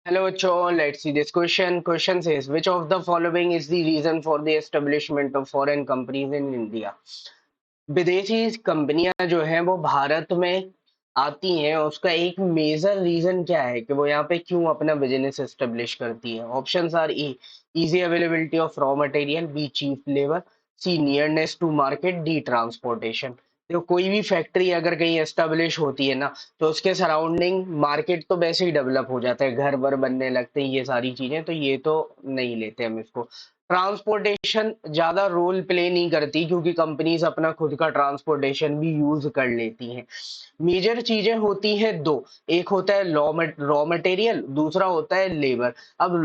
Hello, Cho. Let's see this question. Question says, which of the following is the reason for the establishment of foreign companies in India? विदेशी कंपनियां जो हैं वो भारत में आती हैं, उसका एक मेजर रीजन क्या है कि वो यहाँ पे क्यों अपना बिजनेस एस्टेब्लिश करती है? Options are E, easy availability of raw material, B cheap labour, C nearness to market, D transportation. तो कोई भी फैक्ट्री अगर कहीं एस्टेब्लिश होती है ना, तो उसके सराउंडिंग मार्केट तो वैसे ही डेवलप हो जाता है, घर वर बनने लगते हैं, ये सारी चीजें, तो ये तो नहीं लेते हम इसको। ट्रांसपोर्टेशन ज्यादा रोल प्ले नहीं करती क्योंकि कंपनीज अपना खुद का ट्रांसपोर्टेशन भी यूज कर लेती हैं। मेजर चीजें होती हैं दो, एक होता है रॉ मटेरियल, दूसरा होता है लेबर। अब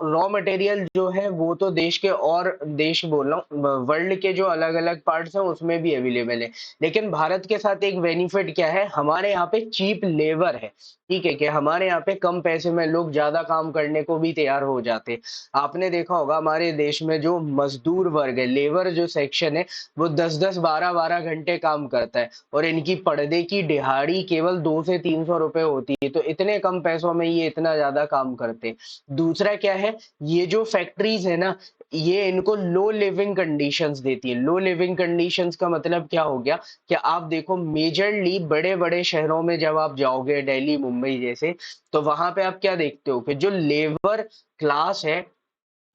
रॉ मटेरियल जो है वो तो देश के और देश बोल रहा हूँ, वर्ल्ड के जो अलग अलग पार्ट्स हैं उसमें भी अवेलेबल है। लेकिन भारत के साथ एक बेनिफिट क्या है, हमारे यहाँ पे चीप लेबर है। ठीक है कि हमारे यहाँ पे कम पैसे में लोग ज्यादा काम करने को भी तैयार हो जाते हैं। आपने देखा होगा हमारे देश में जो मजदूर वर्ग है, लेबर जो सेक्शन है, वो 10-10 12-12 घंटे काम करता है और इनकी पर्दे की दिहाड़ी केवल 2 से 300 रुपए होती है। तो इतने कम पैसों में ये इतना ज्यादा काम करते हैं। दूसरा क्या है, ये जो फैक्ट्रीज है ना, ये इनको लो लिविंग कंडीशंस देती है। लो लिविंग कंडीशंस का मतलब क्या हो गया कि आप देखो मेजरली बड़े बड़े शहरों में जब आप जाओगे, दिल्ली मुंबई जैसे, तो वहां पे आप क्या देखते हो कि जो लेबर क्लास है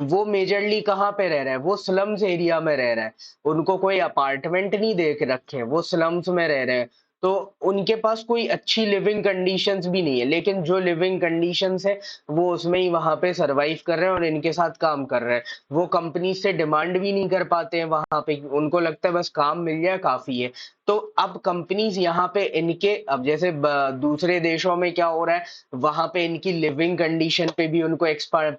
वो मेजरली कहाँ पे रह रहा है, वो स्लम्स एरिया में रह रहा है। उनको कोई अपार्टमेंट नहीं देख रखे हैं, वो स्लम्स में रह रहे हैं। तो उनके पास कोई अच्छी लिविंग कंडीशंस भी नहीं है, लेकिन जो लिविंग कंडीशंस है वो उसमें ही वहां पे सरवाइव कर रहे हैं और इनके साथ काम कर रहे हैं। वो कंपनी से डिमांड भी नहीं कर पाते हैं वहां पे, उनको लगता है बस काम मिल जाए काफी है। तो अब कंपनीज यहाँ पे इनके, अब जैसे दूसरे देशों में क्या हो रहा है, वहां पे इनकी लिविंग कंडीशन पे भी उनको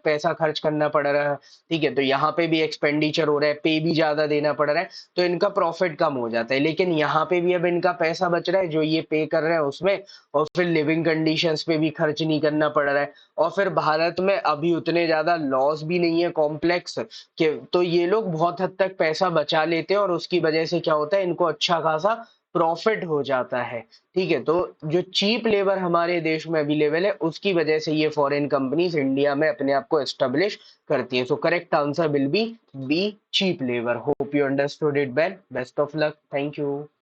पैसा खर्च करना पड़ रहा है। ठीक है, तो यहाँ पे भी एक्सपेंडिचर हो रहा है, पे भी ज्यादा देना पड़ रहा है, तो इनका प्रॉफिट कम हो जाता है। लेकिन यहाँ पे भी अब इनका पैसा बच रहा है जो ये पे कर रहे हैं उसमें, और फिर लिविंग कंडीशंस पे भी खर्च नहीं करना पड़ रहा है। और फिर भारत में अभी उतने ज्यादा लॉस भी नहीं है कॉम्प्लेक्स कि, तो ये लोग बहुत हद तक पैसा बचा लेते हैं और उसकी वजह से क्या होता है, इनको अच्छा खासा प्रॉफिट हो जाता है। ठीक है, तो जो चीप लेबर हमारे देश में अवेलेबल है उसकी वजह से ये फॉरेन कंपनीज इंडिया में अपने आप को एस्टेब्लिश करती है। So correct answer will be cheap labour. Hope you understood it well. Best of luck. Thank you.